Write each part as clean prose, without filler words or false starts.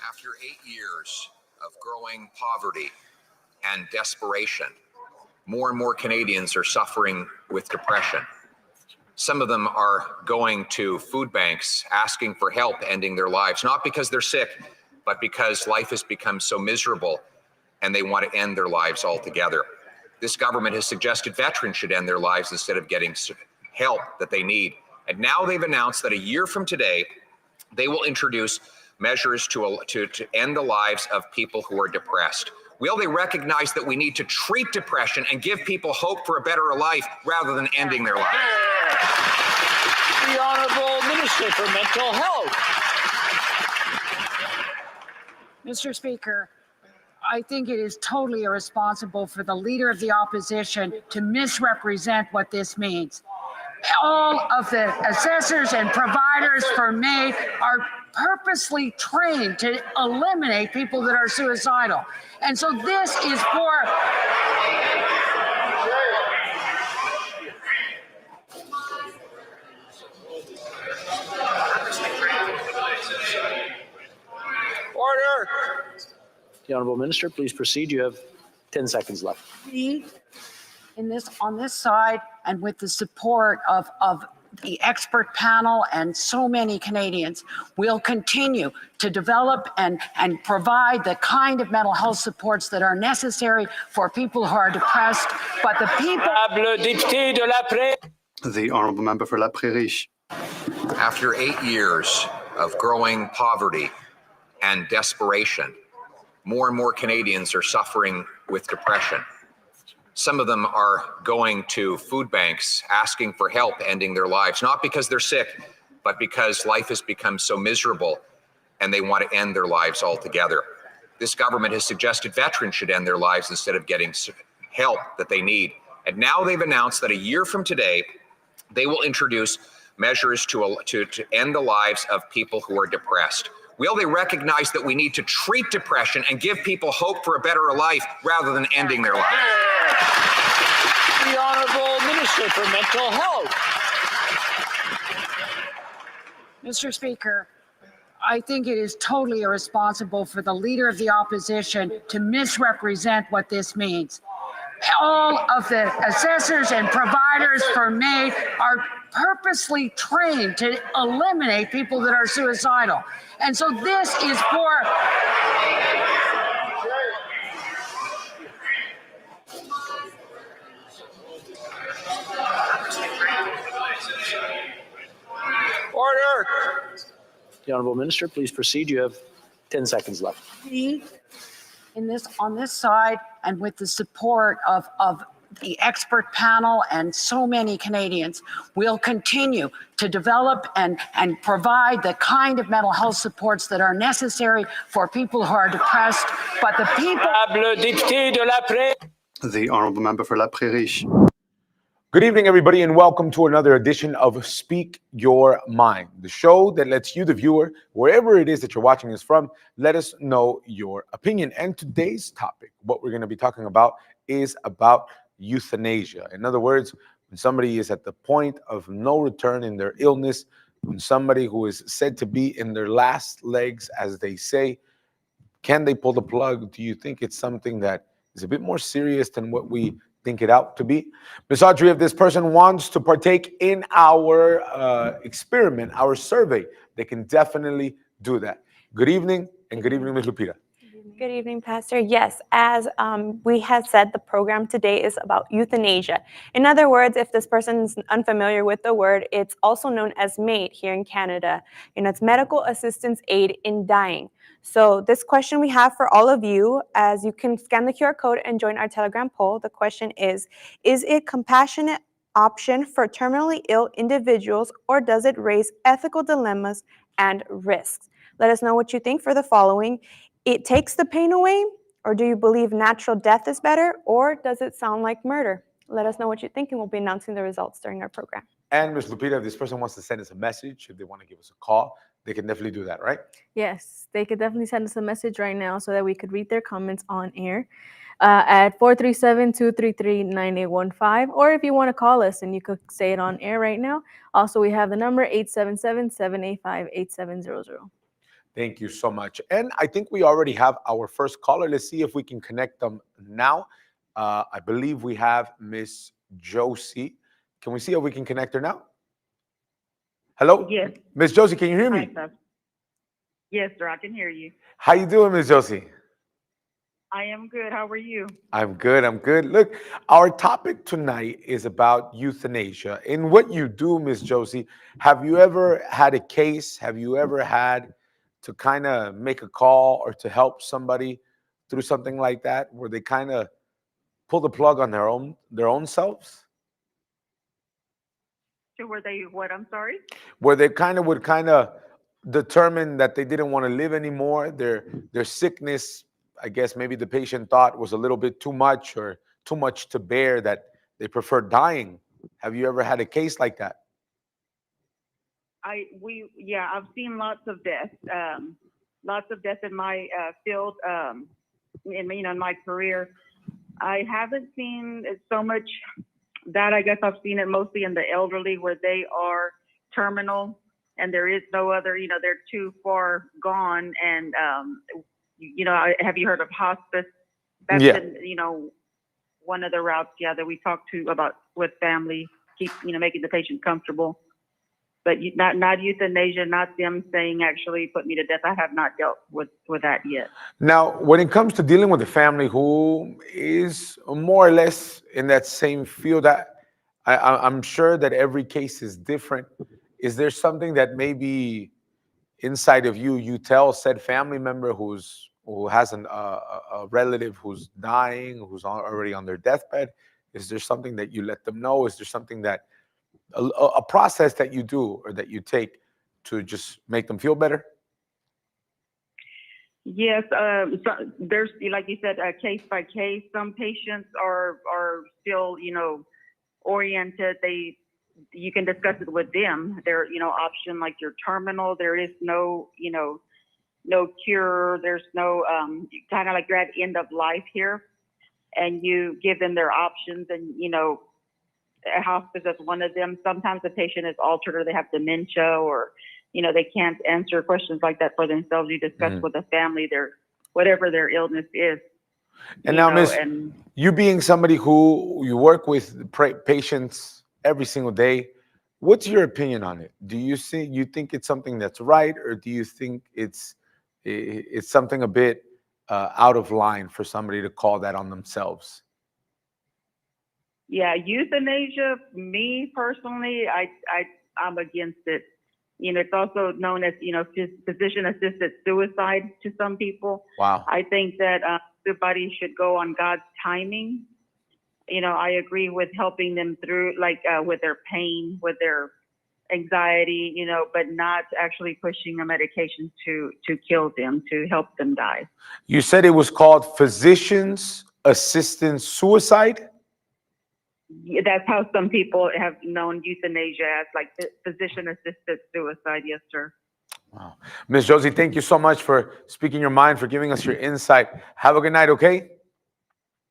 After 8 years of growing poverty and desperation, more and more Canadians are suffering with depression. Some of them are going to food banks asking for help ending their lives, not because they're sick, but because life has become so miserable and they want to end their lives altogether. This government has suggested veterans should end their lives instead of getting help that they need. And now they've announced that a year from today, they will introduce measures to end the lives of people who are depressed. Will they recognize that we need to treat depression and give people hope for a better life rather than ending their life? The Honourable Minister for Mental Health. Mr. Speaker, I think it is totally irresponsible for the Leader of the Opposition to misrepresent what this means. All of the assessors and providers for MAID are purposely trained to eliminate people that are suicidal. And so this is for... Order. The Honourable Minister, please proceed. You have 10 seconds left. We, on this side, and with the support of the expert panel and so many Canadians, will continue to develop and provide the kind of mental health supports that are necessary for people who are depressed. But the people... The Honourable Member for La Prairie. After 8 years of growing poverty and desperation, more and more Canadians are suffering with depression. Some of them are going to food banks asking for help ending their lives, not because they're sick, but because life has become so miserable and they want to end their lives altogether. This government has suggested veterans should end their lives instead of getting help that they need. And now they've announced that a year from today, they will introduce measures to end the lives of people who are depressed. Will they recognize that we need to treat depression and give people hope for a better life rather than ending their life? The Honourable Minister for Mental Health. Mr. Speaker, I think it is totally irresponsible for the Leader of the Opposition to misrepresent what this means. all of the assessors and providers for MAID are purposely trained to eliminate people that are suicidal. And so this is for Order. The Honorable Minister, please proceed. You have 10 seconds left. in this on this side, and with the support of the expert panel and so many Canadians, we'll continue to develop and provide the kind of mental health supports that are necessary for people who are depressed. But the people. The Honourable Member for La Prairie. Good evening, everybody, and welcome to another edition of Speak Your Mind, the show that lets you, the viewer, wherever it is that you're watching us from, let us know your opinion. And today's topic, what we're going to be talking about, is about euthanasia. In other words, when somebody is at the point of no return in their illness, when somebody who is said to be in their last legs, as they say, can they pull the plug? Do you think it's something that is a bit more serious than what we think it out to be? Ms. Audrey, if this person wants to partake in our experiment, our survey, they can definitely do that. Good evening, and good evening, Ms. Lupita. Good evening, Pastor. Yes, as we had said, the program today is about euthanasia. In other words, if this person is unfamiliar with the word, it's also known as MAID here in Canada. It's medical assistance aid in dying. So this question we have for all of you, as you can scan the QR code and join our Telegram poll, the question is it a compassionate option for terminally ill individuals, or does it raise ethical dilemmas and risks? Let us know what you think for the following. It takes the pain away, or do you believe natural death is better, or does it sound like murder? Let us know what you think, and we'll be announcing the results during our program. And Ms. Lupita, if this person wants to send us a message, if they want to give us a call, they can definitely do that, right? Yes, they could definitely send us a message right now so that we could read their comments on air at 437-233-9815. Or if you want to call us and you could say it on air right now. Also, we have the number 877-785-8700. Thank you so much. And I think we already have our first caller. Let's see if we can connect them now. I believe we have Miss Josie. Can we see if we can connect her now? Hello? Yes. Miss Josie, can you hear me? Hi, sir. Yes, sir, I can hear you. How you doing, Miss Josie? I am good. How are you? I'm good. I'm good. Look, our topic tonight is about euthanasia. In what you do, Miss Josie, have you ever had a case? Have you ever had to kind of make a call or to help somebody through something like that, where they kind of pull the plug on their own selves? So were they what? I'm sorry? Where they would determine that they didn't want to live anymore. Their sickness, I guess maybe the patient thought, was a little bit too much or too much to bear, that they prefer dying. Have you ever had a case like that? I've seen lots of deaths in my field, in my career. I haven't seen so much that. I guess I've seen it mostly in the elderly, where they are terminal and there is no other, they're too far gone. And, have you heard of hospice? That's been, one of the routes, that we talk to about with family, keep, making the patient comfortable. But not euthanasia, not them saying actually put me to death. I have not dealt with that yet. Now, when it comes to dealing with a family who is more or less in that same field, I'm sure that every case is different. Is there something that maybe inside of you tell said family member who has a relative who's dying, who's already on their deathbed? Is there something that you let them know? Is there something that a process that you do or that you take to just make them feel better? Yes, so there's, like you said, case by case. Some patients are still, oriented. You can discuss it with them. Their, option, like you're terminal. There is no, no cure. There's no kind of like you're at end of life here, and you give them their options, and hospice is one of them. Sometimes the patient is altered, or they have dementia, or they can't answer questions like that for themselves. You discuss with the family whatever their illness is. And you now, know, Miss, and you being somebody who you work with patients every single day, what's your opinion on it? Do you think it's something that's right, or do you think it's something a bit out of line for somebody to call that on themselves? yeah, euthanasia, me personally, I'm against it. You know, it's also known as, you know, physician-assisted suicide to some people. Wow. I think that everybody should go on God's timing. You know, I agree with helping them through, like with their pain, with their anxiety, you know, but not actually pushing a medication to kill them, to help them die. You said it was called physician's assisted suicide? Yeah, that's how some people have known euthanasia as, like physician-assisted suicide. Yes, sir. Wow. Ms. Josie, thank you so much for speaking your mind, for giving us your insight. Have a good night, okay?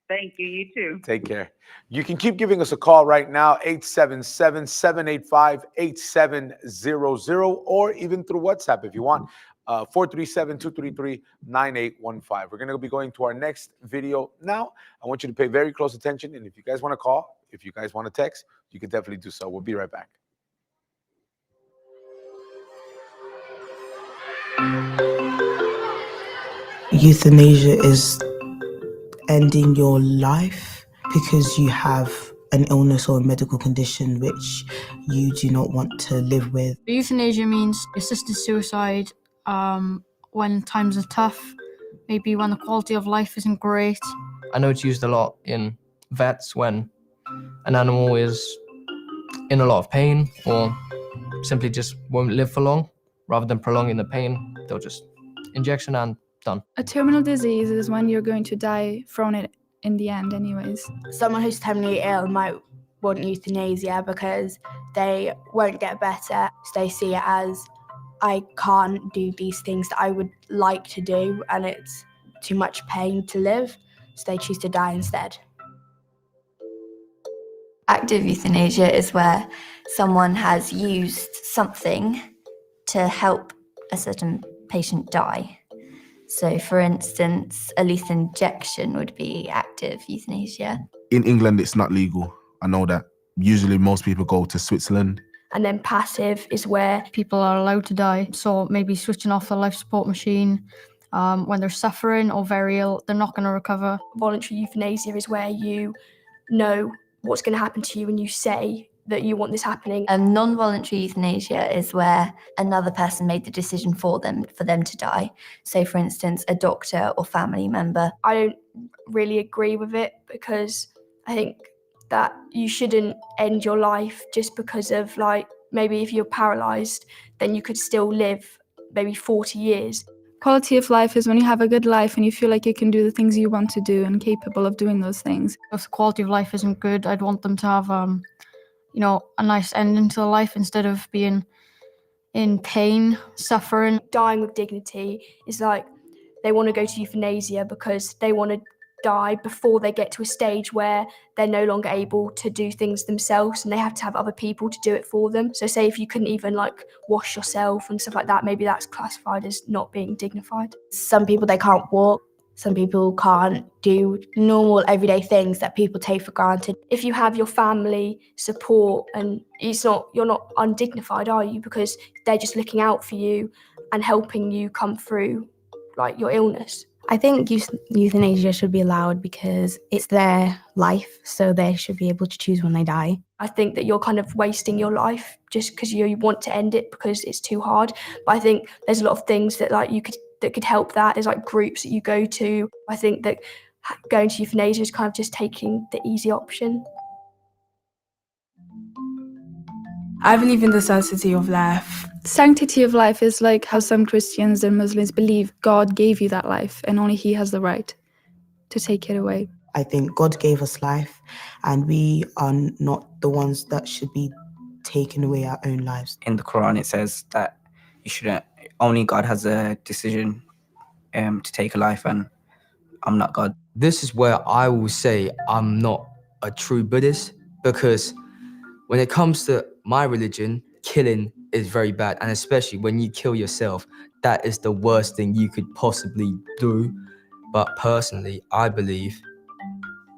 Thank you. You too. Take care. You can keep giving us a call right now, 877-785-8700, or even through WhatsApp if you want, 437-233-9815. We're going to be going to our next video now. I want you to pay very close attention, and if you guys want to call, if you guys want to text, you can definitely do so. We'll be right back. Euthanasia is ending your life because you have an illness or a medical condition which you do not want to live with. Euthanasia means assisted suicide when times are tough, maybe when the quality of life isn't great. I know it's used a lot in vets when an animal is in a lot of pain or simply just won't live for long. Rather than prolonging the pain, they'll just injection and done. A terminal disease is when you're going to die from it in the end anyways. Someone who's terminally ill might want euthanasia because they won't get better. So they see it as, I can't do these things that I would like to do and it's too much pain to live. So they choose to die instead. Active euthanasia is where someone has used something to help a certain patient die. So, for instance, a lethal injection would be active euthanasia. In England, it's not legal. I know that. Usually most people go to Switzerland. And then passive is where people are allowed to die. So maybe switching off the life support machine when they're suffering or very ill, they're not going to recover. Voluntary euthanasia is where you know what's going to happen to you and you say that you want this happening. Non-voluntary euthanasia is where another person made the decision for them to die. So, for instance, a doctor or family member. I don't really agree with it because I think that you shouldn't end your life just because of, like, maybe if you're paralyzed, then you could still live maybe 40 years. Quality of life is when you have a good life and you feel like you can do the things you want to do and capable of doing those things. If the quality of life isn't good, I'd want them to have a nice ending to life instead of being in pain, suffering. Dying with dignity is like they want to go to euthanasia because they want to die before they get to a stage where they're no longer able to do things themselves and they have to have other people to do it for them. So say if you couldn't even like wash yourself and stuff like that, maybe that's classified as not being dignified. Some people, they can't walk. Some people can't do normal everyday things that people take for granted. If you have your family support and you're not undignified, are you? Because they're just looking out for you and helping you come through like your illness. I think euthanasia should be allowed because it's their life, so they should be able to choose when they die. I think that you're kind of wasting your life just because you want to end it because it's too hard. But I think there's a lot of things that that could help that. There's like groups that you go to. I think that going to euthanasia is kind of just taking the easy option. I believe in the sanctity of life. Sanctity of life is like how some Christians and Muslims believe God gave you that life and only He has the right to take it away. I think God gave us life and we are not the ones that should be taking away our own lives. In the Quran it says that you shouldn't, only God has a decision to take a life and I'm not God. This is where I will say I'm not a true Buddhist because when it comes to my religion, killing is very bad, and especially when you kill yourself, that is the worst thing you could possibly do. But personally, I believe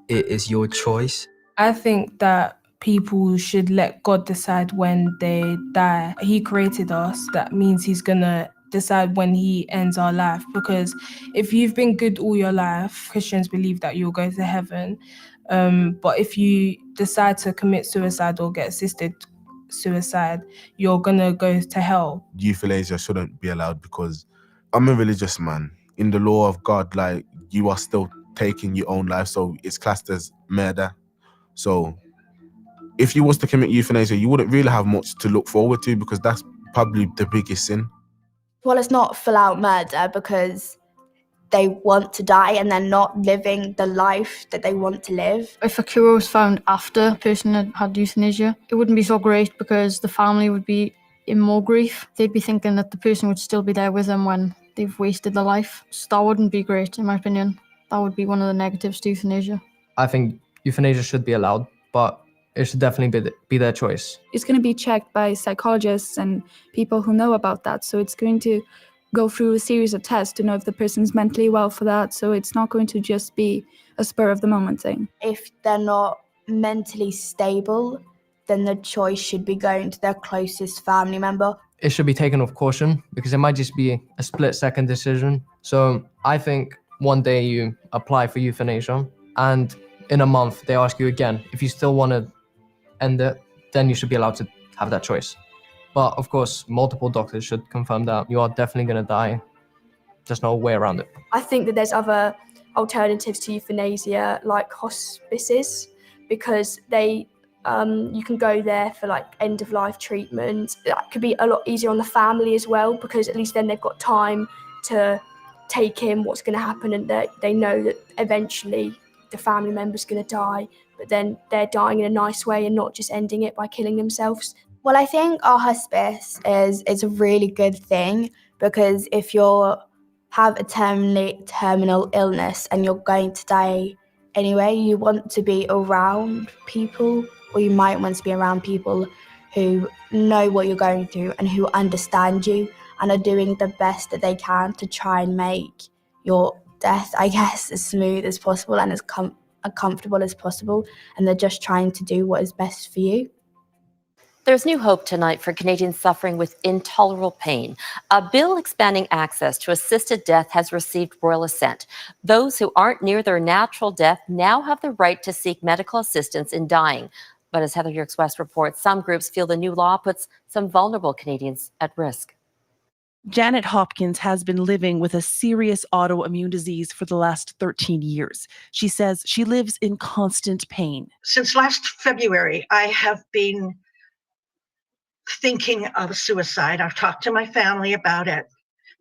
it is your choice. I think that people should let God decide when they die. He created us. That means he's gonna decide when he ends our life. Because if you've been good all your life, Christians believe that you'll go to heaven. But if you decide to commit suicide or get assisted suicide, you're gonna go to hell. Euthanasia shouldn't be allowed because I'm a religious man. In the law of God, like, you are still taking your own life, so it's classed as murder. So if you was to commit euthanasia, you wouldn't really have much to look forward to because that's probably the biggest sin. Well, it's not full out murder because they want to die and they're not living the life that they want to live. If a cure was found after a person had had euthanasia, it wouldn't be so great because the family would be in more grief. They'd be thinking that the person would still be there with them when they've wasted their life. So that wouldn't be great, in my opinion. That would be one of the negatives to euthanasia. I think euthanasia should be allowed, but it should definitely be their choice. It's going to be checked by psychologists and people who know about that. So it's going to go through a series of tests to know if the person's mentally well for that. So it's not going to just be a spur of the moment thing. If they're not mentally stable, then the choice should be going to their closest family member. It should be taken with caution because it might just be a split-second decision. So I think one day you apply for euthanasia and in a month they ask you again. If you still want to end it, then you should be allowed to have that choice. But of course, multiple doctors should confirm that you are definitely going to die. There's no way around it. I think that there's other alternatives to euthanasia, like hospices, because they you can go there for like end of life treatment. That could be a lot easier on the family as well, because at least then they've got time to take in what's going to happen, and they know that eventually the family member's going to die, but then they're dying in a nice way and not just ending it by killing themselves. Well, I think our hospice is a really good thing, because if you have a terminal illness and you're going to die anyway, you want to be around people, or you might want to be around people who know what you're going through and who understand you and are doing the best that they can to try and make your death, I guess, as smooth as possible and as comfortable as possible. And they're just trying to do what is best for you. There's new hope tonight for Canadians suffering with intolerable pain. A bill expanding access to assisted death has received royal assent. Those who aren't near their natural death now have the right to seek medical assistance in dying. But as Heather Yerkes West reports, some groups feel the new law puts some vulnerable Canadians at risk. Janet Hopkins has been living with a serious autoimmune disease for the last 13 years. She says she lives in constant pain. Since last February, I have been thinking of suicide. I've talked to my family about it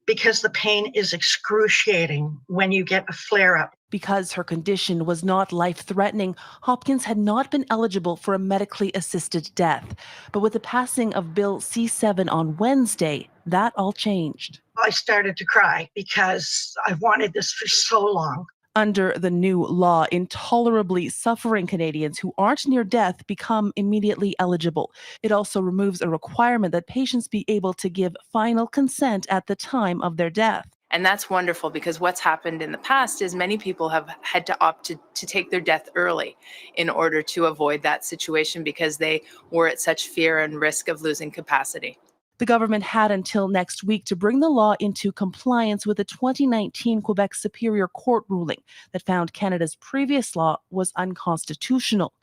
because the pain is excruciating when you get a flare-up. Because her condition was not life-threatening, Hopkins had not been eligible for a medically assisted death. But with the passing of Bill C-7 on Wednesday, that all changed. I started to cry because I've wanted this for so long. Under the new law, intolerably suffering Canadians who aren't near death become immediately eligible. It also removes a requirement that patients be able to give final consent at the time of their death. And that's wonderful, because what's happened in the past is many people have had to opt to take their death early in order to avoid that situation because they were at such fear and risk of losing capacity. The government had until next week to bring the law into compliance with a 2019 Quebec Superior Court ruling that found Canada's previous law was unconstitutional.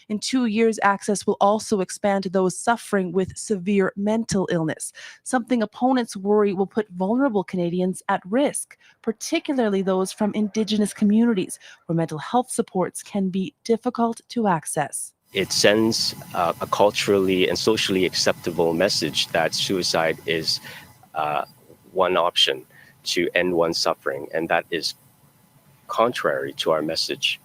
In 2 years, access will also expand to those suffering with severe mental illness, something opponents worry will put vulnerable Canadians at risk, particularly those from Indigenous communities, where mental health supports can be difficult to access. It sends a culturally and socially acceptable message that suicide is one option to end one's suffering, and that is contrary to our message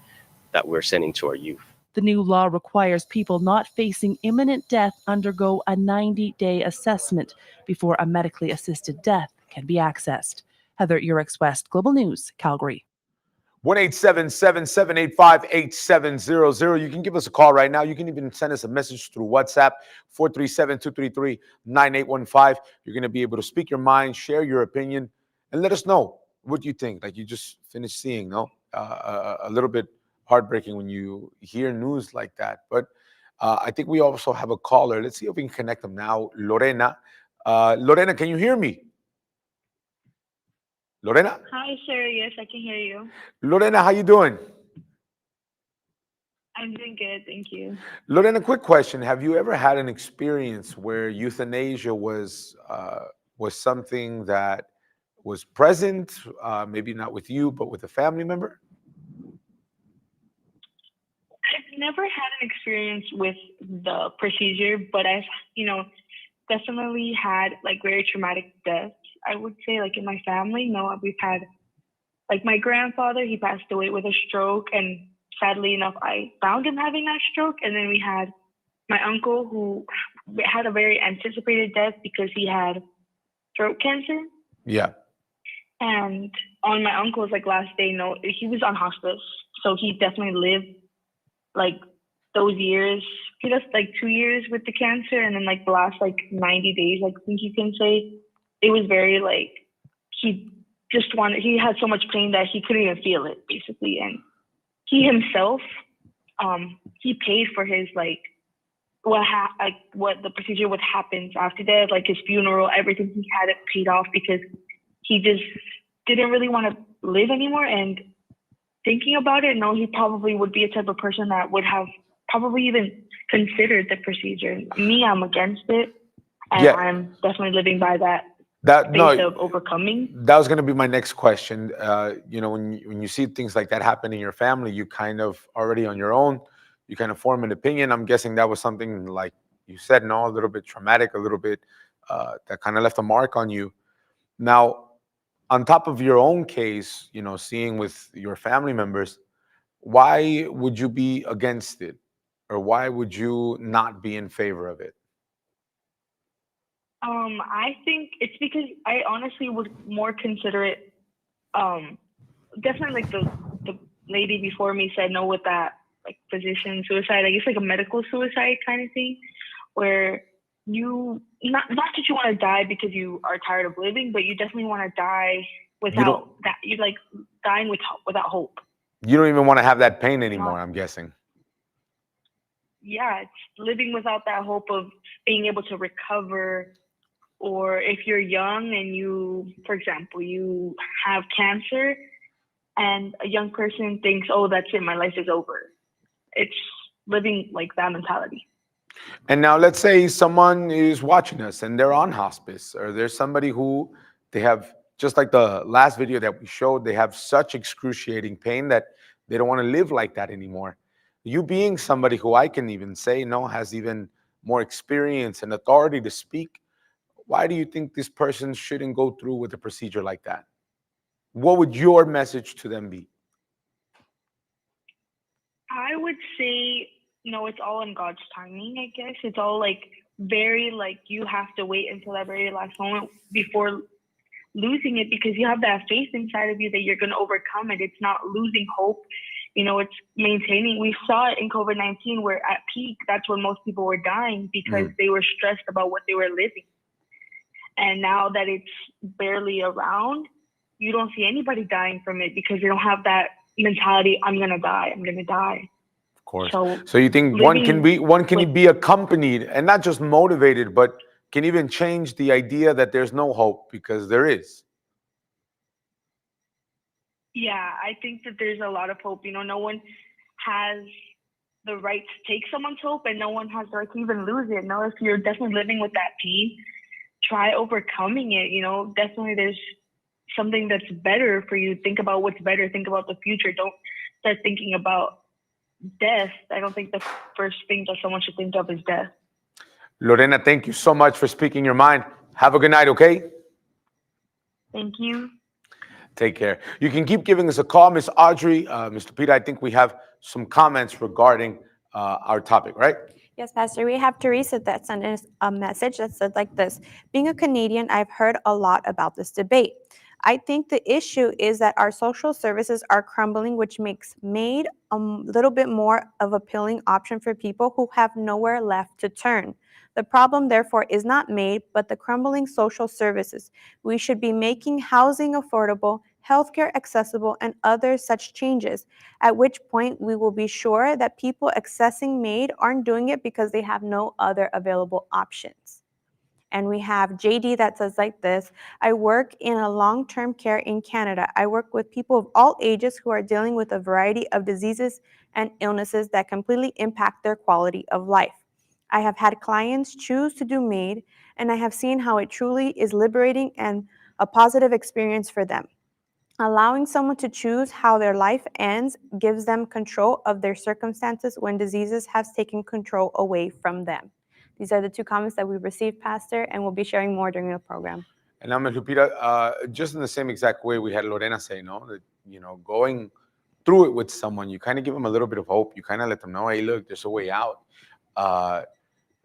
that we're sending to our youth. The new law requires people not facing imminent death undergo a 90-day assessment before a medically assisted death can be accessed. Heather Yerkes West, Global News, Calgary. 1-877-785-8700. You can give us a call right now. You can even send us a message through WhatsApp, 437-233-9815. You're going to be able to speak your mind, share your opinion, and let us know What do you think? Like you just finished seeing, no? A little bit heartbreaking when you hear news like that. But I think we also have a caller. Let's see if we can connect them now. Lorena. Lorena, can you hear me? Lorena? Hi, sir. Yes, I can hear you. Lorena, how you doing? I'm doing good, thank you. Lorena, quick question. Have you ever had an experience where euthanasia was something that was present, maybe not with you, but with a family member? I've never had an experience with the procedure, but I've, definitely had like very traumatic deaths. I would say like in my family, we've had like my grandfather, he passed away with a stroke, and sadly enough, I found him having that stroke. And then we had my uncle who had a very anticipated death because he had throat cancer. Yeah. And on my uncle's like last day, he was on hospice, so he definitely lived like those years. He just like 2 years with the cancer, and then like the last like 90 days, I think you can say, it was very like he had so much pain that he couldn't even feel it basically. And he himself, he paid for his like what the procedure would happen after that, like his funeral, everything. He had it paid off because he just didn't really want to live anymore. And thinking about it, he probably would be a type of person that would have probably even considered the procedure. Me, I'm against it, and Yeah. I'm definitely living by that of overcoming. That was going to be my next question. When you see things like that happen in your family, you kind of already on your own, you kind of form an opinion. I'm guessing that was something like you said, a little bit traumatic, a little bit that kind of left a mark on you. Now, on top of your own case, seeing with your family members, why would you be against it? Or why would you not be in favor of it? I think it's because I honestly would more consider it, definitely like the lady before me said, no, with that like physician suicide, I guess like a medical suicide kind of thing, where you, not that you want to die because you are tired of living, but you definitely want to die without that, you like dying without hope. You don't even want to have that pain anymore, I'm guessing. Yeah, it's living without that hope of being able to recover. Or if you're young and you, for example, you have cancer and a young person thinks, oh, that's it, my life is over. It's living like that mentality. And now let's say someone is watching us and they're on hospice, or there's somebody who they have, just like the last video that we showed, they have such excruciating pain that they don't want to live like that anymore. You being somebody who I can even say, has even more experience and authority to speak, why do you think this person shouldn't go through with a procedure like that? What would your message to them be? I would say, it's all in God's timing, I guess. It's all like very like you have to wait until that very last moment before losing it, because you have that faith inside of you that you're going to overcome it. It's not losing hope. It's maintaining. We saw it in COVID-19 where at peak, that's when most people were dying because they were stressed about what they were living. And now that it's barely around, you don't see anybody dying from it because they don't have that mentality, I'm going to die, I'm going to die. Of course. So you think one can be accompanied and not just motivated, but can even change the idea that there's no hope, because there is. Yeah, I think that there's a lot of hope. No one has the right to take someone's hope, and no one has the right to even lose it. If you're definitely living with that pain, try overcoming it. Definitely there's something that's better for you. Think about what's better. Think about the future. Don't start thinking about death. I don't think the first thing that someone should think of is death. Lorena, thank you so much for speaking your mind. Have a good night, okay? Thank you. Take care. You can keep giving us a call, Miss Audrey. Mr. Peter, I think we have some comments regarding our topic, right? Yes, Pastor. We have Teresa that sent us a message that said like this: being a Canadian, I've heard a lot about this debate. I think the issue is that our social services are crumbling, which makes MAID a little bit more of an appealing option for people who have nowhere left to turn. The problem, therefore, is not MAID, but the crumbling social services. We should be making housing affordable, healthcare accessible, and other such changes, at which point we will be sure that people accessing MAID aren't doing it because they have no other available options. And we have JD that says like this: I work in a long-term care in Canada. I work with people of all ages who are dealing with a variety of diseases and illnesses that completely impact their quality of life. I have had clients choose to do MAID, and I have seen how it truly is liberating and a positive experience for them. Allowing someone to choose how their life ends gives them control of their circumstances when diseases have taken control away from them. These are the two comments that we received, Pastor, and we'll be sharing more during the program. And I'm Lupita, just in the same exact way we had Lorena say, no, that, going through it with someone, you kind of give them a little bit of hope. You kind of let them know, hey, look, there's a way out.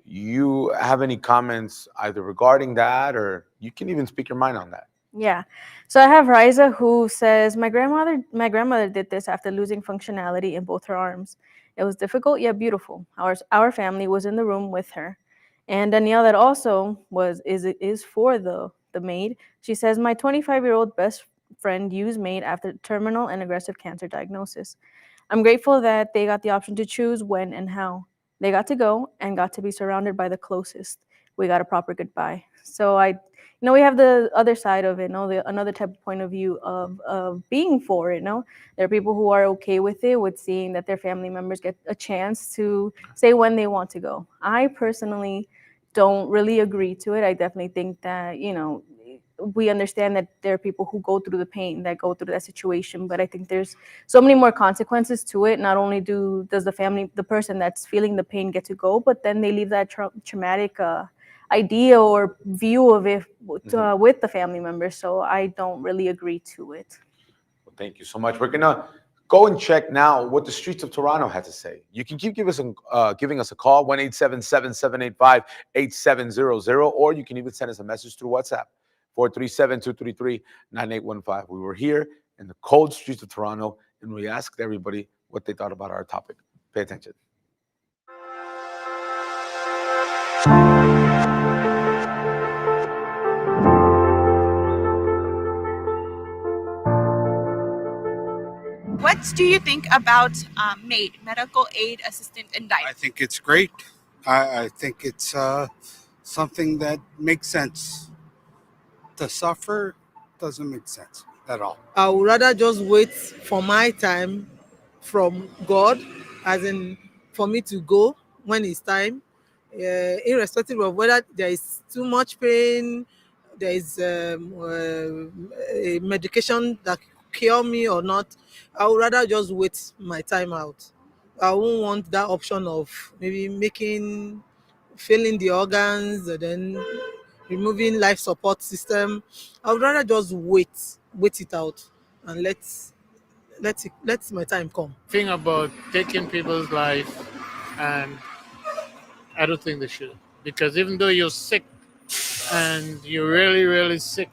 You have any comments either regarding that, or you can even speak your mind on that? Yeah. So I have Riza, who says, my grandmother did this after losing functionality in both her arms. It was difficult yet beautiful. Our family was in the room with her. And Danielle, that also is for the MAID. She says, my 25-year-old best friend used MAID after terminal and aggressive cancer diagnosis. I'm grateful that they got the option to choose when and how. They got to go and got to be surrounded by the closest. We got a proper goodbye. So we have the other side of it, another type of point of view of being for it. There are people who are okay with it, with seeing that their family members get a chance to say when they want to go. I personally don't really agree to it. I definitely think that, we understand that there are people who go through the pain, that go through that situation, but I think there's so many more consequences to it. Not only does the person that's feeling the pain get to go, but then they leave that traumatic idea or view of it with the family members. So I don't really agree to it. Well, thank you so much. We're gonna go and check now what the streets of Toronto had to say. You can keep giving us a call, 1-877-785-8700, or you can even send us a message through WhatsApp, 437-233-9815. We were here in the cold streets of Toronto, and we asked everybody what they thought about our topic. Pay attention. What do you think about MAID, medical aid assistant in diet? I think it's great. I think it's something that makes sense. To suffer doesn't make sense at all. I would rather just wait for my time from God, as in for me to go when it's time, irrespective of whether there is too much pain, there is a medication that cure me or not. I would rather just wait my time out. I won't want that option of maybe filling the organs and then removing life support system. I would rather just wait it out and let my time come. Thing about taking people's life, and I don't think they should, because even though you're sick and you're really, really sick,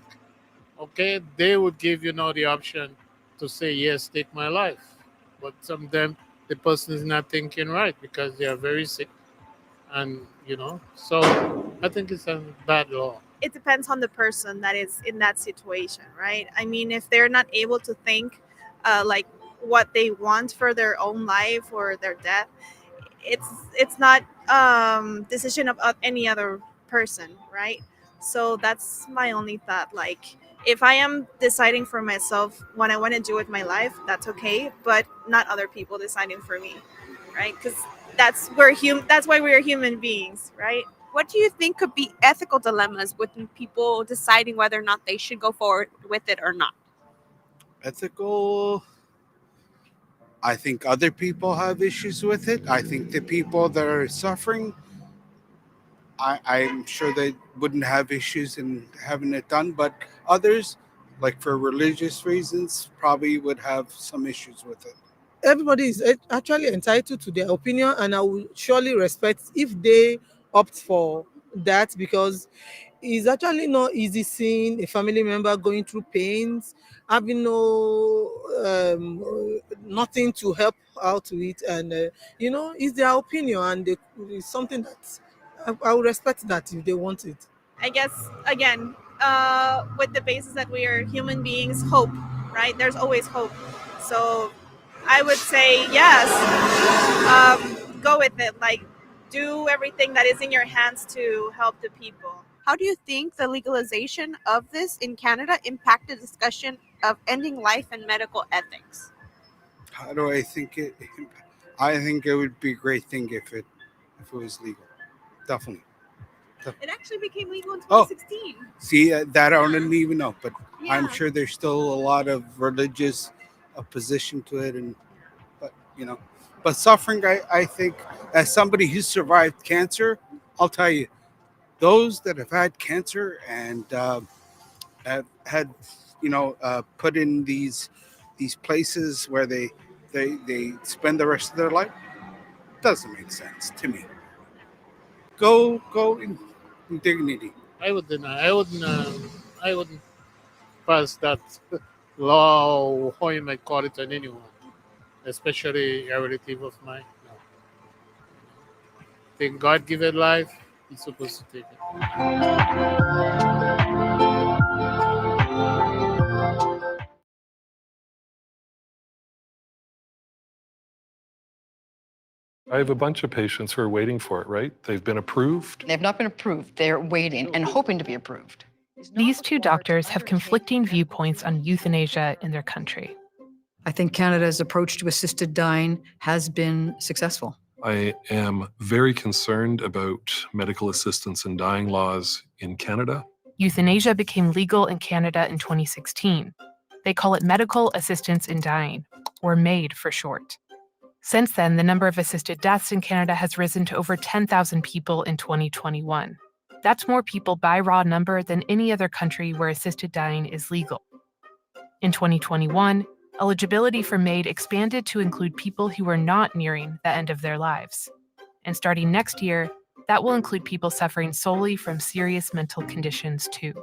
okay, they would give you the option to say, yes, take my life. But sometimes the person is not thinking right because they are very sick. And, so I think it's a bad law. It depends on the person that is in that situation, right? I mean, if they're not able to think like what they want for their own life or their death, it's not decision of any other person, right? So that's my only thought. Like, if I am deciding for myself what I want to do with my life, that's okay, but not other people deciding for me, right? Because that's why we're human beings, right? What do you think could be ethical dilemmas with people deciding whether or not they should go forward with it or not? Ethical, I think other people have issues with it. I think the people that are suffering, I'm sure they wouldn't have issues in having it done, but others, like for religious reasons, probably would have some issues with it. Everybody is actually entitled to their opinion, and I will surely respect if they opt for that, because it's actually not easy seeing a family member going through pains, having nothing to help out with, and it's their opinion, and it's something that I will respect that if they want it. I guess, again, with the basis that we are human beings, hope right? There's always hope. So I would say yes, go with it. Like, do everything that is in your hands to help the people. How do you think the legalization of this in Canada impacted discussion of ending life and medical ethics? How do I think it? I think it would be a great thing if it was legal. Definitely. It actually became legal in Oh. 2016. See, that I didn't even know, but I'm Yeah. sure there's still a lot of religious opposition to it, but suffering. I think, as somebody who survived cancer, I'll tell you, those that have had cancer and have had, put in these places where they spend the rest of their life, doesn't make sense to me. Go in dignity. I would deny. I wouldn't pass that law, or how you might call it, on anyone, especially a relative of mine. No. Think God give it life, he's supposed to take it. I have a bunch of patients who are waiting for it, right? They've been approved. They've not been approved. They're waiting and hoping to be approved. These two doctors have conflicting viewpoints on euthanasia in their country. I think Canada's approach to assisted dying has been successful. I am very concerned about medical assistance in dying laws in Canada. Euthanasia became legal in Canada in 2016. They call it medical assistance in dying, or MAID for short. Since then, the number of assisted deaths in Canada has risen to over 10,000 people in 2021. That's more people by raw number than any other country where assisted dying is legal. In 2021, eligibility for MAID expanded to include people who are not nearing the end of their lives. And starting next year, that will include people suffering solely from serious mental conditions too.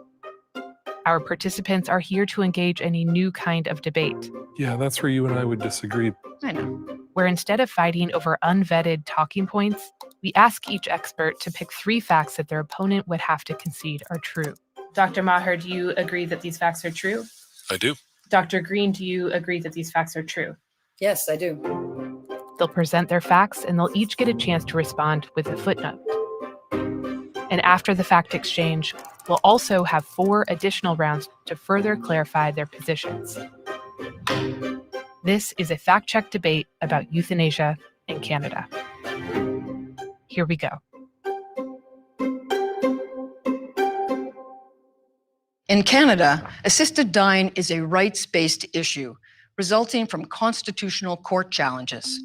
Our participants are here to engage in a new kind of debate. Yeah, that's where you and I would disagree. I know. Where instead of fighting over unvetted talking points, we ask each expert to pick 3 facts that their opponent would have to concede are true. Dr. Maher, do you agree that these facts are true? I do. Dr. Green, do you agree that these facts are true? Yes, I do. They'll present their facts and they'll each get a chance to respond with a footnote. And after the fact exchange, we'll also have 4 additional rounds to further clarify their positions. This is a fact-check debate about euthanasia in Canada. Here we go. In Canada, assisted dying is a rights-based issue resulting from constitutional court challenges.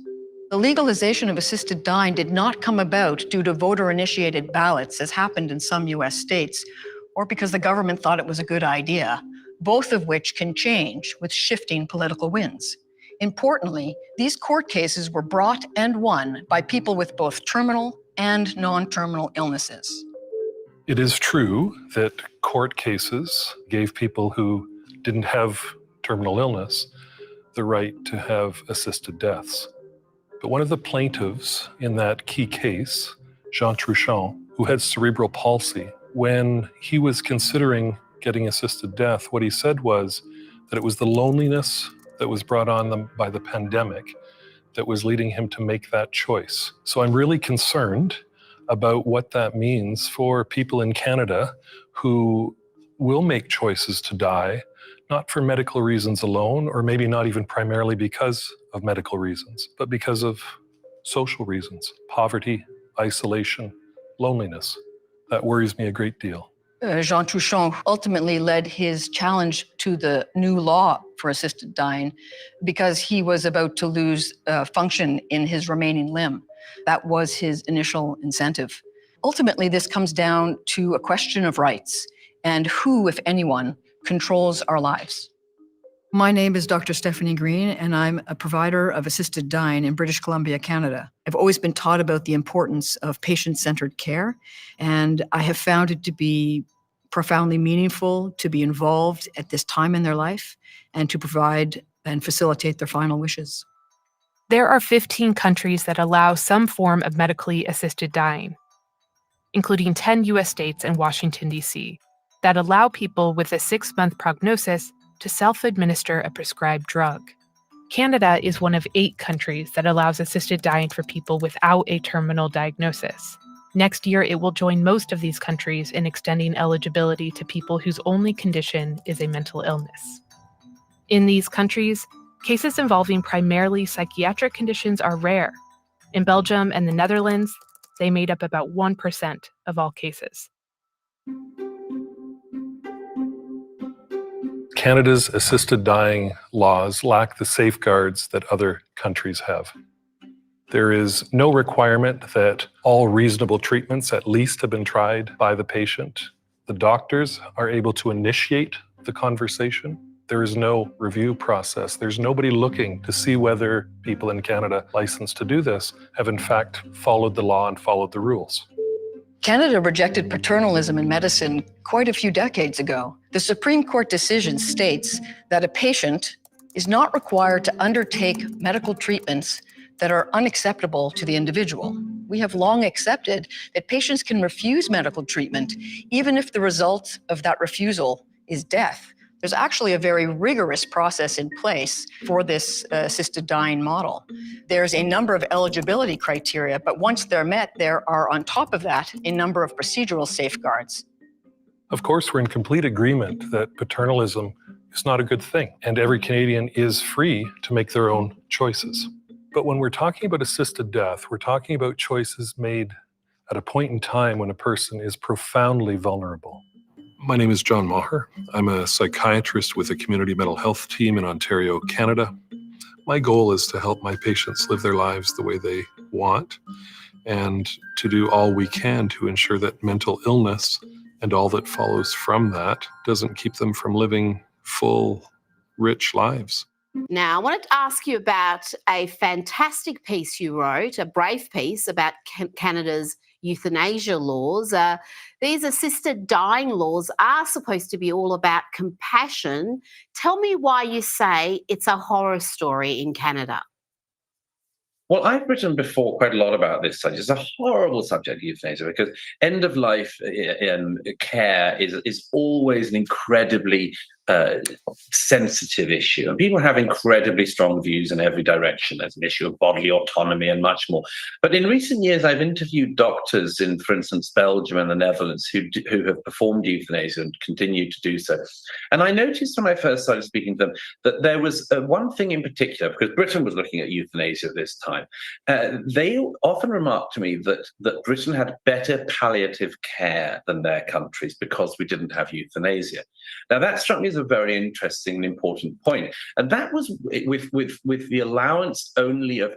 The legalization of assisted dying did not come about due to voter-initiated ballots, as happened in some US states, or because the government thought it was a good idea, both of which can change with shifting political winds. Importantly, these court cases were brought and won by people with both terminal and non-terminal illnesses. It is true that court cases gave people who didn't have terminal illness the right to have assisted deaths. But one of the plaintiffs in that key case, Jean Truchon, who had cerebral palsy, when he was considering getting assisted death, what he said was that it was the loneliness that was brought on them by the pandemic that was leading him to make that choice. So I'm really concerned about what that means for people in Canada who will make choices to die, not for medical reasons alone, or maybe not even primarily because of medical reasons, but because of social reasons, poverty, isolation, loneliness. That worries me a great deal. Jean Truchon ultimately led his challenge to the new law for assisted dying because he was about to lose function in his remaining limb. That was his initial incentive. Ultimately, this comes down to a question of rights and who, if anyone, controls our lives. My name is Dr. Stephanie Green, and I'm a provider of assisted dying in British Columbia, Canada. I've always been taught about the importance of patient-centered care, and I have found it to be profoundly meaningful to be involved at this time in their life and to provide and facilitate their final wishes. There are 15 countries that allow some form of medically assisted dying, including 10 US states and Washington, D.C., that allow people with a 6-month prognosis to self-administer a prescribed drug. Canada is one of 8 countries that allows assisted dying for people without a terminal diagnosis. Next year, it will join most of these countries in extending eligibility to people whose only condition is a mental illness. In these countries, cases involving primarily psychiatric conditions are rare. In Belgium and the Netherlands, they made up about 1% of all cases. Canada's assisted dying laws lack the safeguards that other countries have. There is no requirement that all reasonable treatments at least have been tried by the patient. The doctors are able to initiate the conversation. There is no review process. There's nobody looking to see whether people in Canada licensed to do this have in fact followed the law and followed the rules. Canada rejected paternalism in medicine quite a few decades ago. The Supreme Court decision states that a patient is not required to undertake medical treatments that are unacceptable to the individual. We have long accepted that patients can refuse medical treatment even if the result of that refusal is death. There's actually a very rigorous process in place for this assisted dying model. There's a number of eligibility criteria, but once they're met, there are on top of that a number of procedural safeguards. Of course, we're in complete agreement that paternalism is not a good thing, and every Canadian is free to make their own choices. But when we're talking about assisted death, we're talking about choices made at a point in time when a person is profoundly vulnerable. My name is John Maher. I'm a psychiatrist with a community mental health team in Ontario, Canada. My goal is to help my patients live their lives the way they want and to do all we can to ensure that mental illness and all that follows from that doesn't keep them from living full, rich lives. Now, I wanted to ask you about a fantastic piece you wrote, a brave piece about Canada's euthanasia laws. These assisted dying laws are supposed to be all about compassion. Tell me why you say it's a horror story in Canada. Well, I've written before quite a lot about this subject. It's a horrible subject, euthanasia, because end-of-life care is always an incredibly sensitive issue. And people have incredibly strong views in every direction. There's an issue of bodily autonomy and much more. But in recent years, I've interviewed doctors in, for instance, Belgium and the Netherlands who have performed euthanasia and continue to do so. And I noticed when I first started speaking to them that there was one thing in particular, because Britain was looking at euthanasia at this time. They often remarked to me that Britain had better palliative care than their countries because we didn't have euthanasia. Now, that struck me as a very interesting and important point. And that was with the allowance only of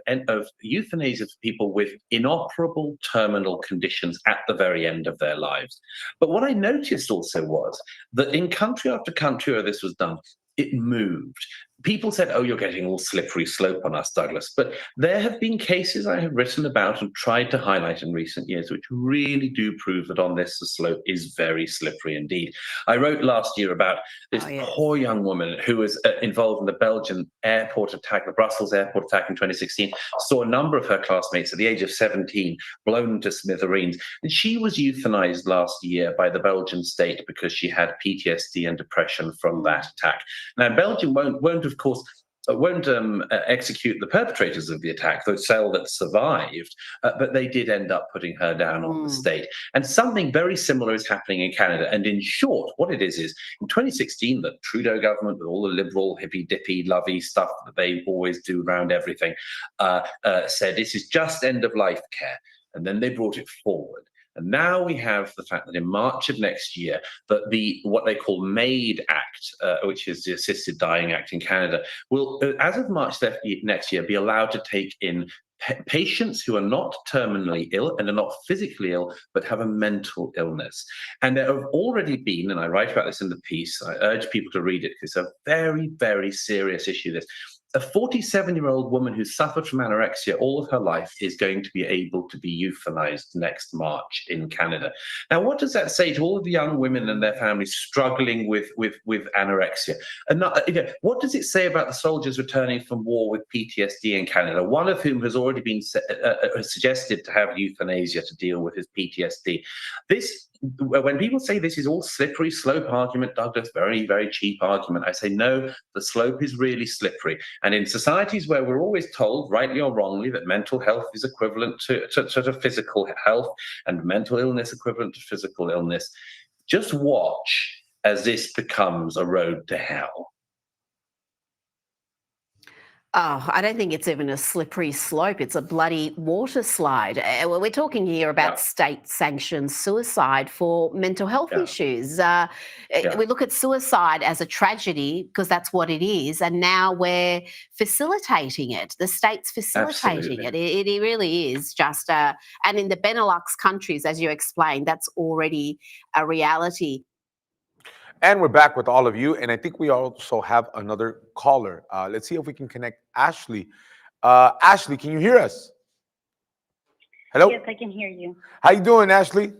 euthanasia for people with inoperable terminal conditions at the very end of their lives. But what I noticed also was that in country after country where this was done, it moved. People said, oh, you're getting all slippery slope on us, Douglas. But there have been cases I have written about and tried to highlight in recent years which really do prove that on this, the slope is very slippery indeed. I wrote last year about this poor young woman who was involved in the Belgian airport attack, the Brussels airport attack in 2016, saw a number of her classmates at the age of 17 blown to smithereens. And she was euthanized last year by the Belgian state because she had PTSD and depression from that attack. Now, Belgium won't of course, execute the perpetrators of the attack, the cell that survived, but they did end up putting her down on the state. And something very similar is happening in Canada. And in short, what it is in 2016, the Trudeau government, with all the liberal, hippy-dippy, lovey stuff that they always do around everything, said this is just end-of-life care. And then they brought it forward. And now we have the fact that in March of next year, that what they call MAID Act, which is the Assisted Dying Act in Canada, will, as of March next year, be allowed to take in patients who are not terminally ill and are not physically ill, but have a mental illness. And there have already been, and I write about this in the piece, I urge people to read it because it's a very, very serious issue, this. A 47-year-old woman who suffered from anorexia all of her life is going to be able to be euthanized next March in Canada. Now, what does that say to all of the young women and their families struggling with anorexia? And what does it say about the soldiers returning from war with PTSD in Canada, one of whom has already been suggested to have euthanasia to deal with his PTSD? This when people say this is all slippery slope argument, Douglas, very, very cheap argument, I say, no, the slope is really slippery. And in societies where we're always told, rightly or wrongly, that mental health is equivalent to physical health and mental illness equivalent to physical illness, just watch as this becomes a road to hell. Oh, I don't think it's even a slippery slope. It's a bloody water slide. Well, we're talking here about state-sanctioned suicide for mental health issues. We look at suicide as a tragedy because that's what it is, and now we're facilitating it. The state's facilitating it. It really is just and in the Benelux countries, as you explained, that's already a reality. And we're back with all of you. And I think we also have another caller. Let's see if we can connect Ashley. Ashley, can you hear us? Hello? Yes, I can hear you. How you doing, Ashley?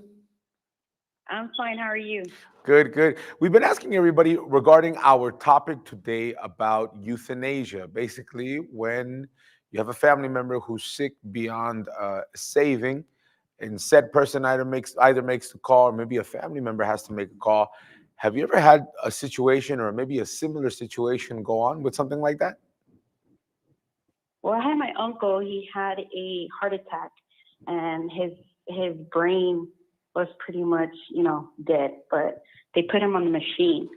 I'm fine. How are you? Good, good. We've been asking everybody regarding our topic today about euthanasia. Basically, when you have a family member who's sick beyond saving, and said person either makes the call, or maybe a family member has to make a call. Have you ever had a situation or maybe a similar situation go on with something like that? Well, I had my uncle. He had a heart attack, and his brain was pretty much, dead. But they put him on the machine.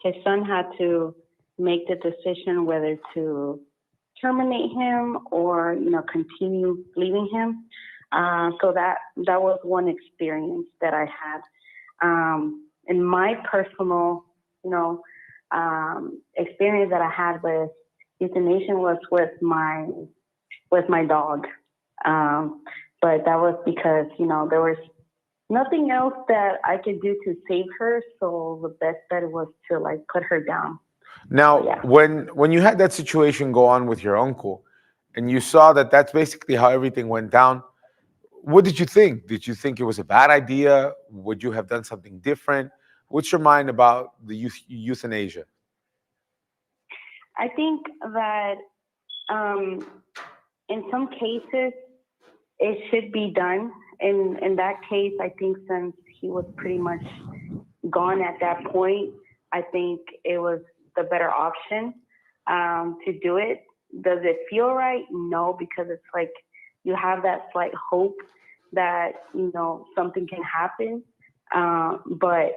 His son had to make the decision whether to terminate him or, continue leaving him. So that was one experience that I had. In my personal, experience that I had with euthanasia was with my dog. But that was because, there was nothing else that I could do to save her. So the best bet was to put her down. Now, when you had that situation go on with your uncle, and you saw that that's basically how everything went down, what did you think? Did you think it was a bad idea? Would you have done something different? What's your mind about the euthanasia? I think that in some cases it should be done. In that case, I think since he was pretty much gone at that point, I think it was the better option to do it. Does it feel right? No, because it's like you have that slight hope that, something can happen. But,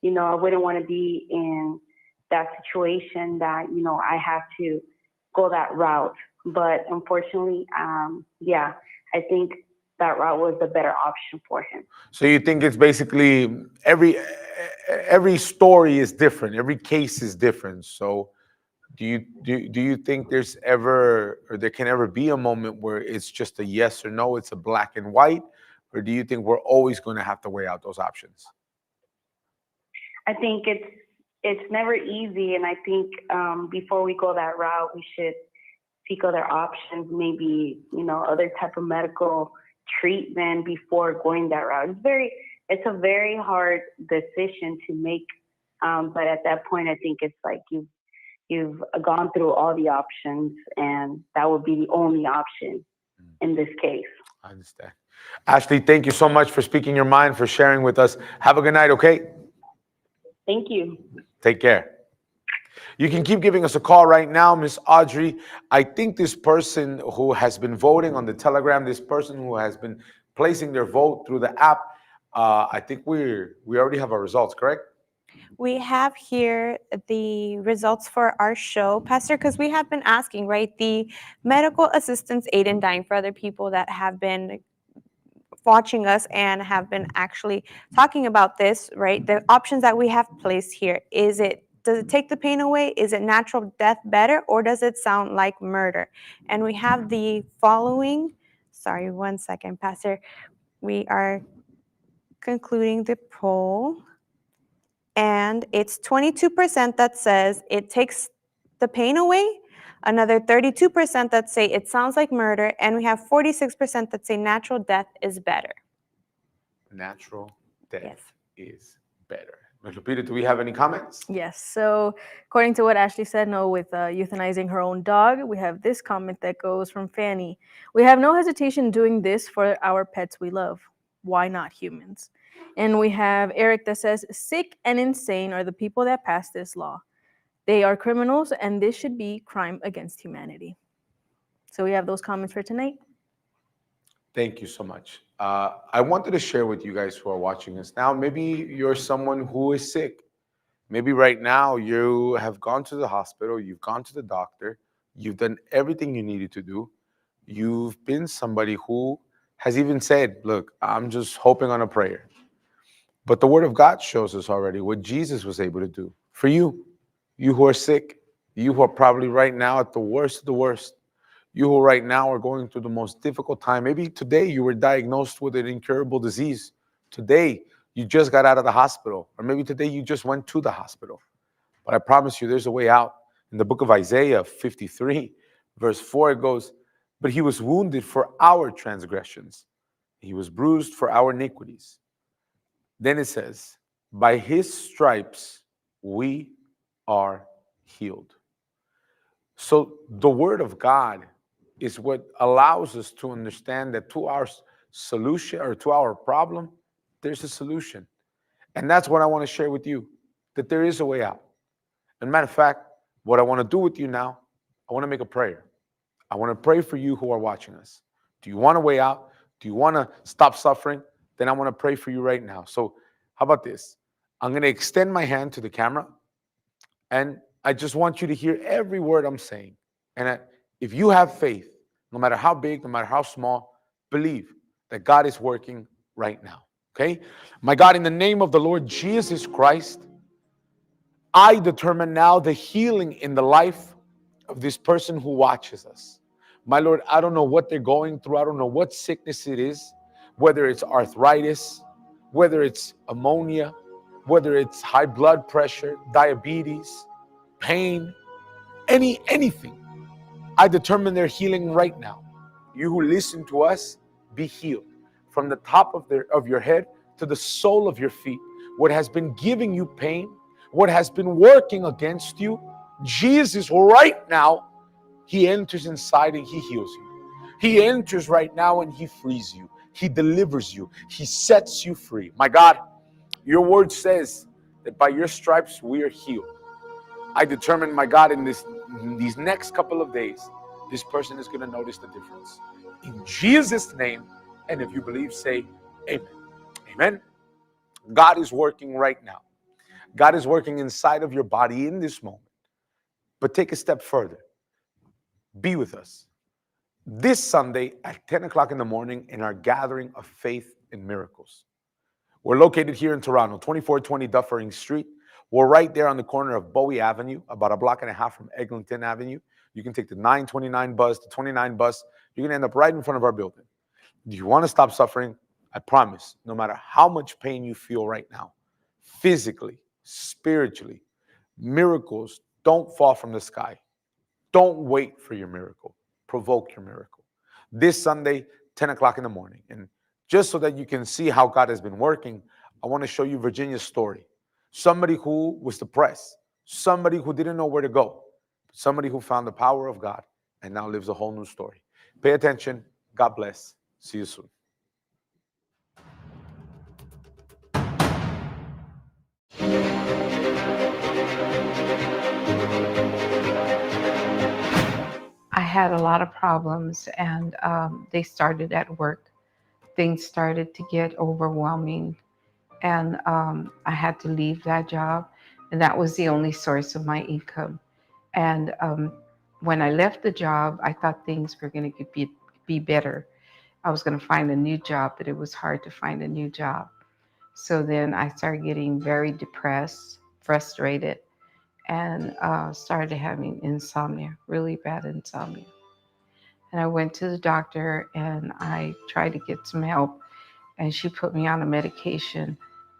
I wouldn't want to be in that situation that, I have to go that route. But unfortunately, I think that route was the better option for him. So you think it's basically every story is different, every case is different. So do you think there's ever, or there can ever be a moment where it's just a yes or no, it's a black and white, or do you think we're always going to have to weigh out those options? I think it's never easy, and I think before we go that route, we should seek other options, maybe other type of medical treatment before going that route. It's a very hard decision to make, but at that point, I think it's like you've gone through all the options, and that would be the only option in this case. I understand. Ashley, thank you so much for speaking your mind, for sharing with us. Have a good night, okay? Thank you. Take care. You can keep giving us a call right now, Miss Audrey. I think this person who has been voting on the Telegram, this person who has been placing their vote through the app, I think we already have our results, correct? We have here the results for our show, Pastor, because we have been asking, right, the medical assistance aid in dying for other people that have been watching us and have been actually talking about this, right? The options that we have placed here, does it take the pain away? Is it natural death better, or does it sound like murder? And we have the following, sorry, 1 second, Pastor. We are concluding the poll. And it's 22% that says it takes the pain away, another 32% that say it sounds like murder, and we have 46% that say natural death is better. Natural death is better. Ms. Lupita, do we have any comments? Yes. So according to what Ashley said, no, with euthanizing her own dog, we have this comment that goes from Fanny. We have no hesitation doing this for our pets we love. Why not humans? And we have Eric that says, sick and insane are the people that pass this law. They are criminals, and this should be crime against humanity. So we have those comments for tonight. Thank you so much. I wanted to share with you guys who are watching us now. Maybe you're someone who is sick. Maybe right now you have gone to the hospital, you've gone to the doctor, you've done everything you needed to do. You've been somebody who has even said, look, I'm just hoping on a prayer. But the Word of God shows us already what Jesus was able to do for you. You who are sick, you who are probably right now at the worst of the worst, you who right now are going through the most difficult time. Maybe today you were diagnosed with an incurable disease. Today you just got out of the hospital, or maybe today you just went to the hospital. But I promise you there's a way out. In the book of Isaiah 53, verse 4, it goes, but he was wounded for our transgressions. He was bruised for our iniquities. Then it says, by his stripes we are healed. So the Word of God is what allows us to understand that to our solution or to our problem, there's a solution. And that's what I want to share with you, that there is a way out. As a matter of fact, what I want to do with you now, I want to make a prayer. I want to pray for you who are watching us. Do you want a way out? Do you want to stop suffering? Then I want to pray for you right now. So how about this? I'm going to extend my hand to the camera, and I just want you to hear every word I'm saying. And if you have faith, no matter how big, no matter how small, believe that God is working right now. Okay? My God, in the name of the Lord Jesus Christ, I determine now the healing in the life of this person who watches us. My Lord, I don't know what they're going through. I don't know what sickness it is, whether it's arthritis, whether it's ammonia, whether it's high blood pressure, diabetes, pain, anything. I determine their healing right now. You who listen to us, be healed from the top of your head to the sole of your feet. What has been giving you pain, what has been working against you, Jesus right now, he enters inside and he heals you. He enters right now and he frees you. He delivers you. He sets you free. My God, your word says that by your stripes we are healed. I determine, my God, in these next couple of days, this person is going to notice the difference. In Jesus' name, and if you believe, say amen. Amen. God is working right now. God is working inside of your body in this moment. But take a step further. Be with us this Sunday at 10 o'clock in the morning in our gathering of faith and miracles. We're located here in Toronto, 2420 Dufferin Street. We're right there on the corner of Bowie Avenue, about a block and a half from Eglinton Avenue. You can take the 929 bus, the 29 bus. You're going to end up right in front of our building. Do you want to stop suffering? I promise, no matter how much pain you feel right now, physically, spiritually, miracles don't fall from the sky. Don't wait for your miracle. Provoke your miracle. This Sunday, 10 o'clock in the morning. And just so that you can see how God has been working, I want to show you Virginia's story. Somebody who was depressed, somebody who didn't know where to go, somebody who found the power of God and now lives a whole new story. Pay attention. God bless. See you soon. I had a lot of problems, and they started at work. Things started to get overwhelming, and I had to leave that job, and that was the only source of my income. And when I left the job, I thought things were going to be better. I was going to find a new job, but it was hard to find a new job. So then I started getting very depressed, frustrated, and started having insomnia, really bad insomnia. And I went to the doctor and I tried to get some help, and she put me on a medication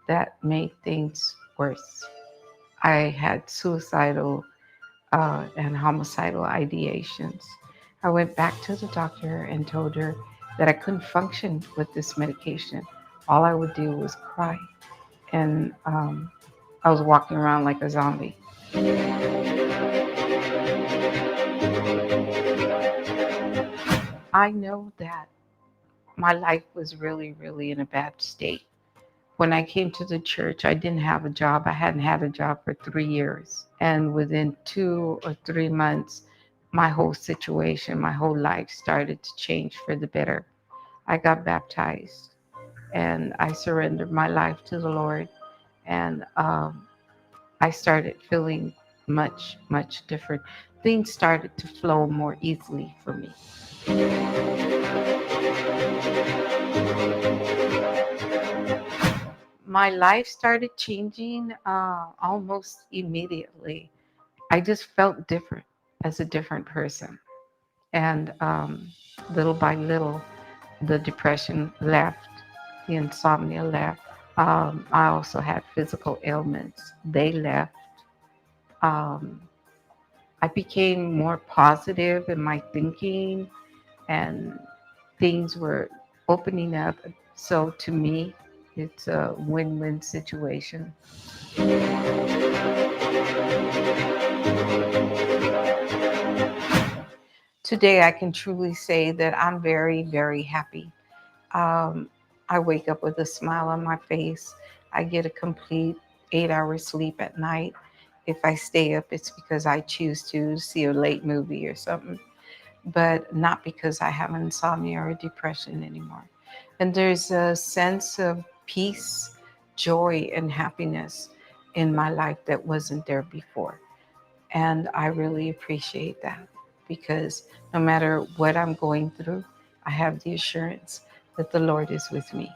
that made things worse. I had suicidal and homicidal ideations. I went back to the doctor and told her that I couldn't function with this medication. All I would do was cry. And I was walking around like a zombie. I know that my life was really, really in a bad state When I came to the church, I didn't have a job. I hadn't had a job for 3 years. And within 2 or 3 months, my whole situation, my whole life started to change for the better. I got baptized and I surrendered my life to the Lord. And I started feeling much, much different. Things started to flow more easily for me. My life started changing almost immediately. I just felt different as a different person. And little by little, the depression left, the insomnia left. I also had physical ailments. They left. I became more positive in my thinking, and things were opening up. So to me, it's a win-win situation. Today, I can truly say that I'm very, very happy. I wake up with a smile on my face. I get a complete 8-hour sleep at night. If I stay up, it's because I choose to see a late movie or something, but not because I have insomnia or depression anymore. And there's a sense of peace, joy, and happiness in my life that wasn't there before. And I really appreciate that, because no matter what I'm going through, I have the assurance that the Lord is with me.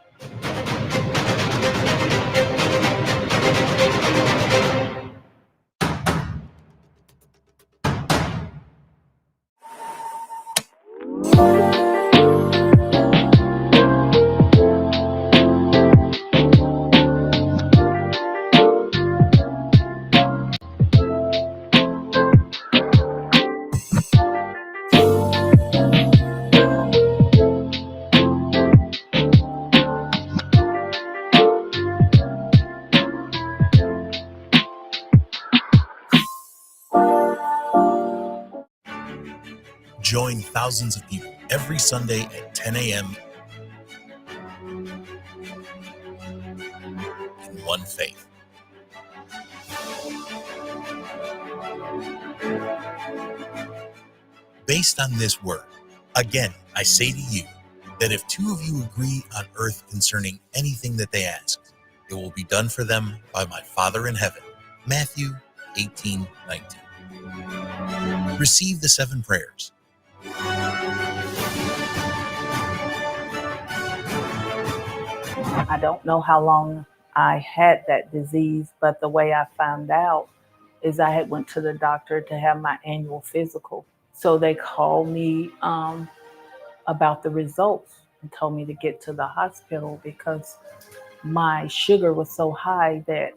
Join thousands of people every Sunday at 10 a.m. in one faith. Based on this word, again, I say to you that if two of you agree on earth concerning anything that they ask, it will be done for them by my Father in heaven. Matthew 18:19. Receive the 7 prayers. I don't know how long I had that disease, but the way I found out is I had went to the doctor to have my annual physical. So they called me about the results and told me to get to the hospital because my sugar was so high that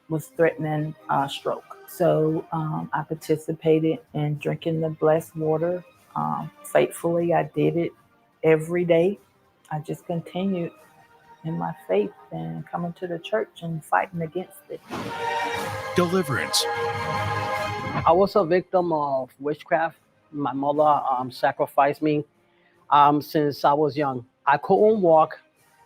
was threatening a stroke. So I participated in drinking the blessed water. Faithfully, I did it every day. I just continued in my faith and coming to the church and fighting against it. Deliverance. I was a victim of witchcraft. My mother sacrificed me since I was young. I couldn't walk.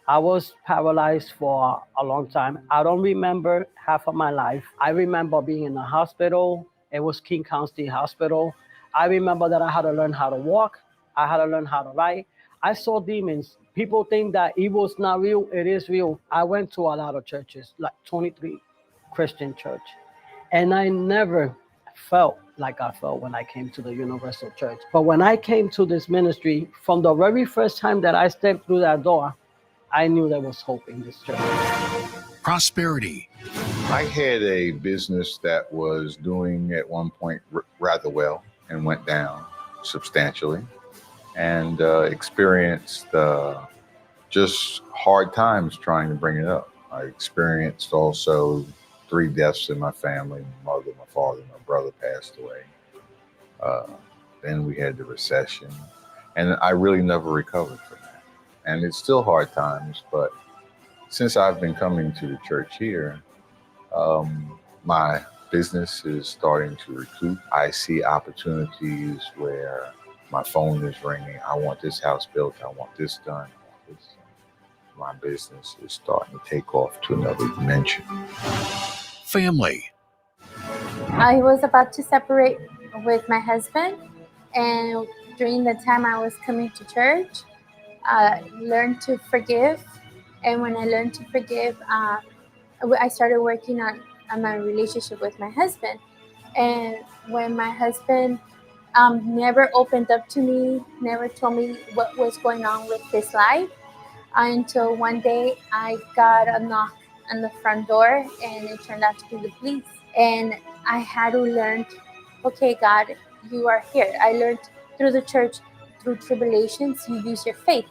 I was paralyzed for a long time. I don't remember half of my life. I remember being in the hospital. It was King County Hospital. I remember that I had to learn how to walk. I had to learn how to write. I saw demons. People think that evil's not real. It is real. I went to a lot of churches, like 23 Christian church. And I never felt like I felt when I came to the Universal Church. But when I came to this ministry, from the very first time that I stepped through that door, I knew there was hope in this church. Prosperity. I had a business that was doing at one point rather well and went down substantially, and experienced just hard times trying to bring it up. I experienced also 3 deaths in my family. My mother, my father, my brother passed away. Then we had the recession, and I really never recovered from that. And it's still hard times, but since I've been coming to the church here, my business is starting to recoup. I see opportunities where my phone is ringing. I want this house built. I want this done. I want this done. my business is starting to take off to another dimension. Family. I was about to separate with my husband, and during the time I was coming to church, I learned to forgive. And when I learned to forgive, I started working on my relationship with my husband. And when my husband never opened up to me, never told me what was going on with his life, until one day I got a knock on the front door, and it turned out to be the police. And I had to learn, okay, God, you are here. I learned through the church, through tribulations, you use your faith.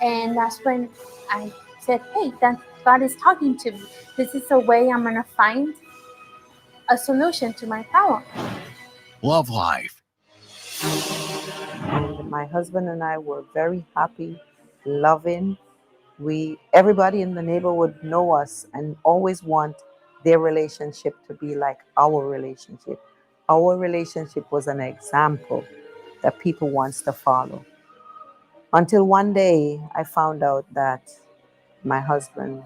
And that's when I said, hey, that God is talking to me. This is a way I'm going to find a solution to my problem. Love life. And my husband and I were very happy, loving. Everybody in the neighborhood know us and always want their relationship to be like our relationship. Our relationship was an example that people wants to follow. Until one day I found out that my husband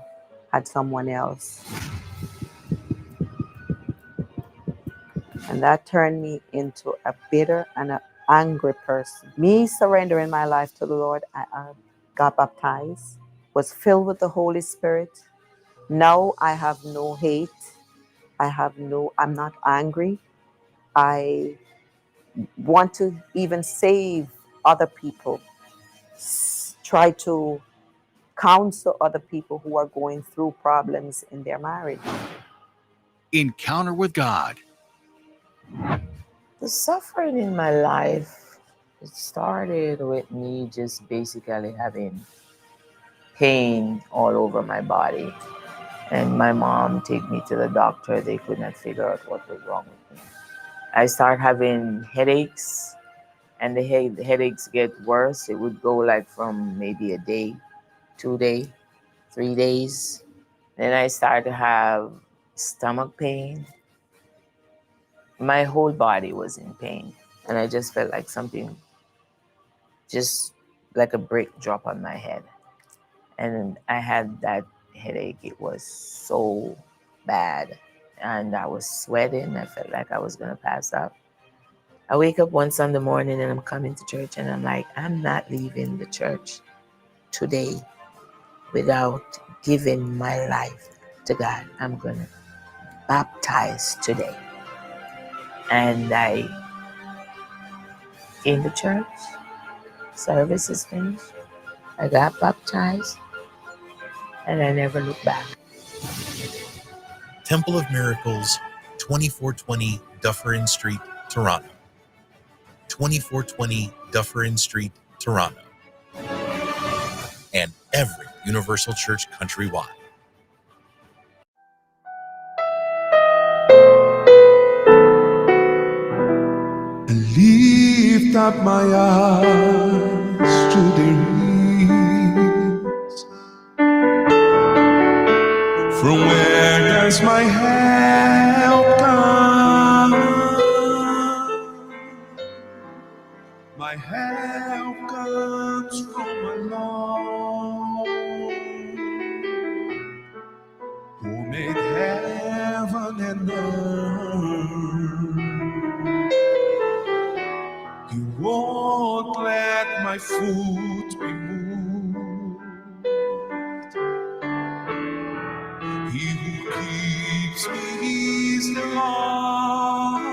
had someone else. And that turned me into a bitter and an angry person. Me surrendering my life to the Lord, I got baptized, was filled with the Holy Spirit. Now I have no hate. I'm not angry. I want to even save other people. Try to counsel other people who are going through problems in their marriage. Encounter with God. The suffering in my life, it started with me just basically having pain all over my body. And my mom took me to the doctor. They could not figure out what was wrong with me. I started having headaches, and the headaches get worse. It would go like from maybe a day, 2 days, 3 days. Then I started to have stomach pain. My whole body was in pain. And I just felt like something, just like a brick drop on my head. And I had that headache. It was so bad. And I was sweating. I felt like I was going to pass out. I wake up one Sunday morning and I'm coming to church and I'm like, I'm not leaving the church today without giving my life to God. I'm going to baptize today. And I came to church. Service is finished. I got baptized. And I never looked back. Temple of Miracles, 2420 Dufferin Street, Toronto. 2420 Dufferin Street, Toronto. And every Universal Church countrywide. Lift up my eyes to the hills. From where does my help come? My help comes from my Lord, who made heaven and earth. He won't let my foot be moved. He who keeps me is the Lord,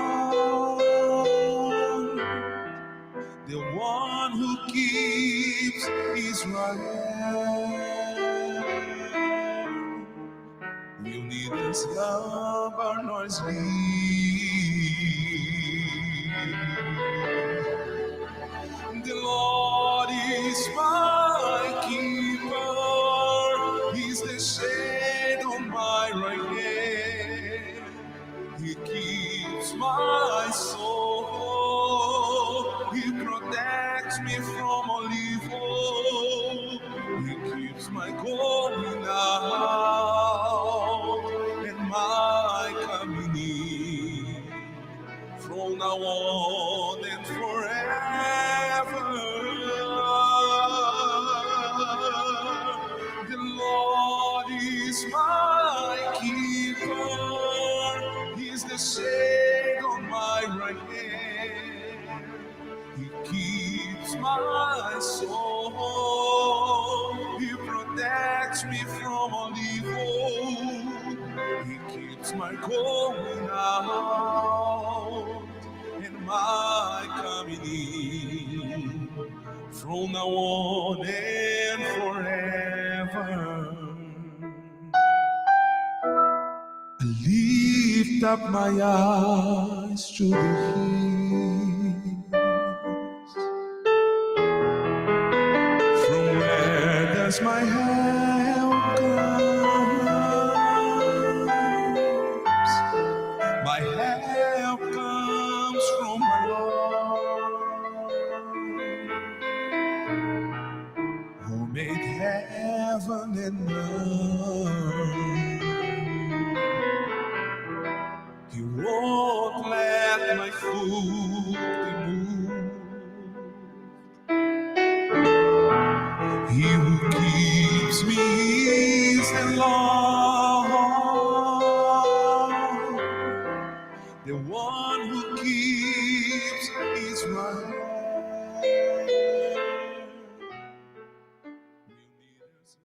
the one who keeps Israel. Will neither slumber nor sleep. The Lord is my keeper. He's the shade on my right hand. He keeps my soul. He protects me from all evil. He keeps my going out and my coming in, from now on and forever. The He's my keeper. He's the shade on my right hand. He keeps my soul. He protects me from all evil. He keeps my going out and my coming in, from now on and forever. I lift up my eyes to the hills. From where does my help comes? My help comes from my Lord, who made heaven and earth. He won't let my foot be moved. He who keeps me is the Lord. The one who keeps Israel.